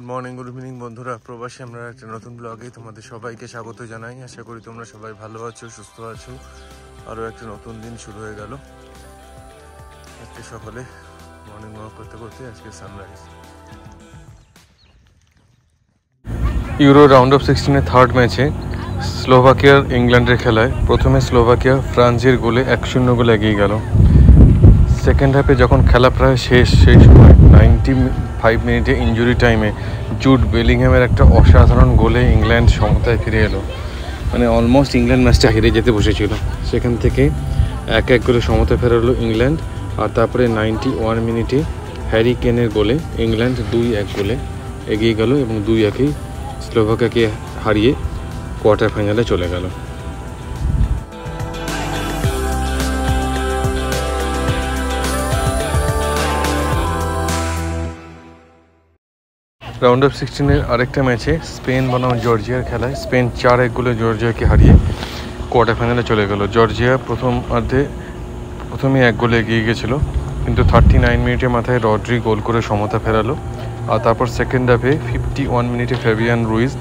Good morning, good evening বন্ধুরা। প্রবাসী আমরা একটা নতুন ব্লগে তোমাদের সবাইকে স্বাগত জানাই। আশা করি তোমরা সবাই ভালো আছো, সুস্থ আছো। আরও একটা নতুন দিন শুরু হয়ে গেল। আজকে সকালে মর্নিং ওয়াক করতে করতে আজকে সানরাইজ। ইউরো রাউন্ড অফ 16-এর থার্ড ম্যাচে স্লোভাকিয়ার ইংল্যান্ডের খেলায় প্রথমে স্লোভাকিয়া ফ্রান্সের গোলে 1-0 গোলে এগিয়ে গেল। সেকেন্ড হাফে যখন খেলা প্রায় শেষ, সেই সময় 95 মিনিটে ইনজুরি টাইমে জুড বেলিংহ্যামের একটা অসাধারণ গোলে ইংল্যান্ড সমতায় ফিরে এলো। মানে অলমোস্ট ইংল্যান্ড ম্যাচটা হেরে যেতে বসেছিল, সেখান থেকে 1-1 গোলে সমতায় ফেরালো ইংল্যান্ড। আর তারপরে 91 মিনিটে হ্যারি কেনের গোলে ইংল্যান্ড 2-1 গোলে এগিয়ে গেল এবং 2-1 স্লোভাকিয়াকে হারিয়ে কোয়ার্টার ফাইনালে চলে গেল। রাউন্ড অফ 16-এর আরেকটা ম্যাচে স্পেন বনাম জর্জিয়ার খেলায় স্পেন 4-1 গোলে জর্জিয়াকে হারিয়ে কোয়ার্টার ফাইনালে চলে গেল। জর্জিয়া প্রথমে 1 গোলে এগিয়ে গিয়েছিল, কিন্তু 39 মিনিটের মাথায় রড্রি গোল করে সমতা ফেরালো। আর তারপর সেকেন্ড হাফে 51 মিনিটে ফেবিয়ান রুইজ,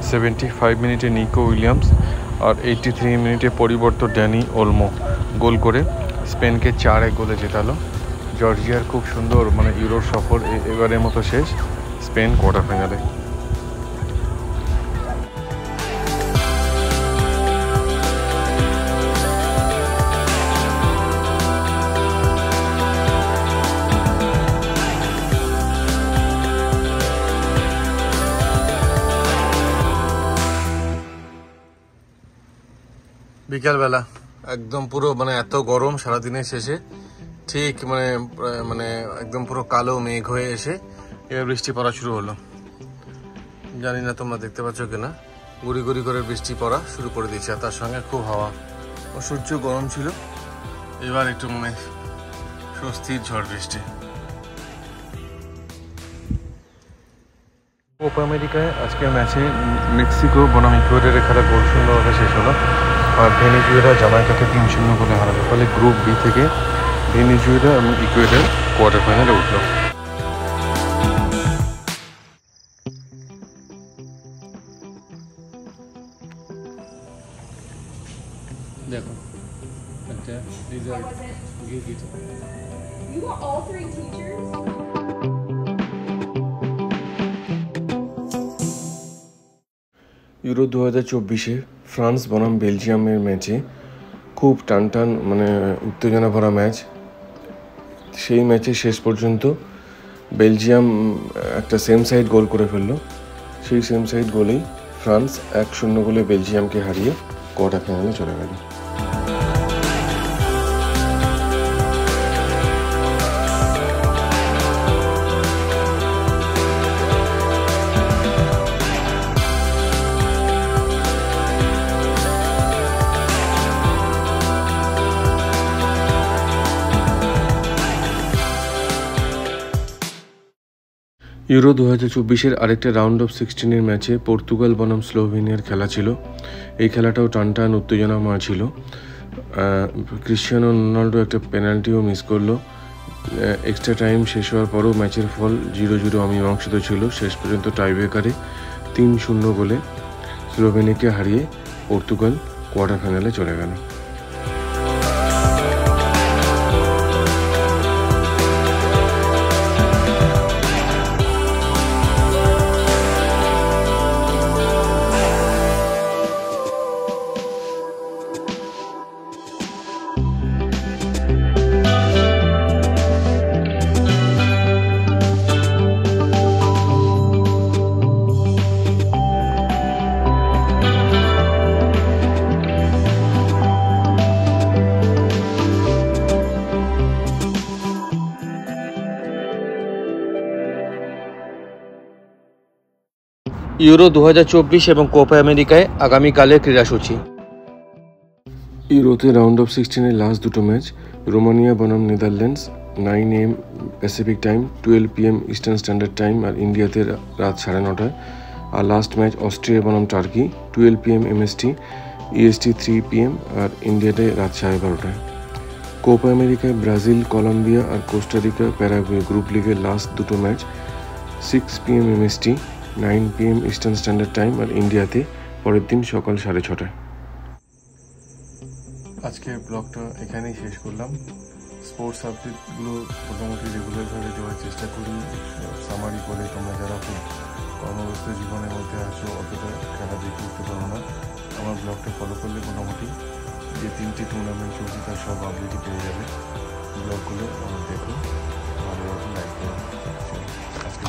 75 মিনিটে নিকো উইলিয়ামস আর 83 মিনিটে পরিবর্তন ড্যানি ওলমো গোল করে স্পেনকে 4-1 গোলে জেতালো। জর্জিয়ার খুব সুন্দর ইউরোর সফর এবারের মতো শেষ, স্পেন কোয়ার্টার ফাইনালে। বিকালবেলা একদম পুরো এত গরম সারাদিনের শেষে ঠিক একদম পুরো কালো মেঘ হয়ে এসে এবার বৃষ্টি পড়া শুরু হলো। জানি না তোমরা দেখতে পাচ্ছ কিনা, গুড়ি গুড়ি করে বৃষ্টি পড়া শুরু করে দিয়েছে। আর তার সঙ্গে খুব হাওয়া, অসহ্য গরম ছিল। এবার একটু স্বস্তির ঝড় বৃষ্টি। কোপা আমেরিকায় আজকের ম্যাচে মেক্সিকো বনাম ইকুয়েডরের খেলা গোল শূন্যভাবে শেষ হলো। আর ভেনেজুয়েলা জামাইকাকে 3-0 গোলে হারালো। ফলে গ্রুপ বি থেকে ভেনেজুয়েলা এবং ইকুয়েডর কোয়ার্টার ফাইনালে উঠল। দেখো একটা রেজাল্ট গিয়ে গিয়েছে। You are all three teachers? Euro 2024-এ ফ্রান্স বনাম বেলজিয়ামের ম্যাচে খুব টান উত্তেজনা ভরা ম্যাচ। সেই ম্যাচে শেষ পর্যন্ত বেলজিয়াম একটা সেম সাইড গোল করে ফেললো। সেই সেম সাইড গোলেই ফ্রান্স 1-0 গোলে বেলজিয়ামকে হারিয়ে কোয়ার্টার ফাইনালে চলে গেল। ইউরো 2024-এর আরেকটা রাউন্ড অফ 16-এর ম্যাচে পর্তুগাল বনাম স্লোভেনিয়ার খেলা ছিল। এই খেলাটাও টান উত্তেজনাময় ছিল। ক্রিশ্চিয়ানো রোনাল্ডো একটা পেনাল্টিও মিস করলো। এক্সট্রা টাইম শেষ হওয়ার পরও ম্যাচের ফল 0-0 অমীমাংসিত ছিল। শেষ পর্যন্ত টাইব্রেকারে 3-0 গোলে স্লোভেনিয়াকে হারিয়ে পর্তুগাল কোয়ার্টার ফাইনালে চলে গেল। ইউরো 2024 এবং কোপা আমেরিকায় আগামীকালের ক্রীড়াসূচি। ইউরোতে রাউন্ড অফ 16-এর লাস্ট দুটো ম্যাচ রোমানিয়া বনাম Netherlands 9 AM Pacific time, 12 PM eastern standard time আর ইন্ডিয়াতে রাত 9:30। আর লাস্ট ম্যাচ অস্ট্রিয়া বনাম Turkey 12 PM MST, EST 3 PM আর ইন্ডিয়াতে রাত 12:30। কোপা আমেরিকায় ব্রাজিল, কলম্বিয়া আর কোস্টারিকা প্যারাগুয়ে গ্রুপ লিগের লাস্ট দুটো match 6 PM MST, 9 PM eastern standard time, আর ইন্ডিয়াতে পরের দিন সকাল 6:30। আজকে ব্লগটা এখানেই শেষ করলাম। স্পোর্টস আপডেটগুলো মোটামুটি রেগুলারভাবে দেওয়ার চেষ্টা করি, সামারি করে। তোমরা যারা খুব কর্মব্যস্ত জীবনের মধ্যে আছো, অতটা খেলা দেখে উঠতে পারো না, আমার ব্লগটা ফলো করলে মোটামুটি যে 3টে টুর্নামেন্ট চলছে তার সব আপডেটই পেয়ে যাবে। ব্লগগুলো দেখো, ভালো লাইক করো। আজকে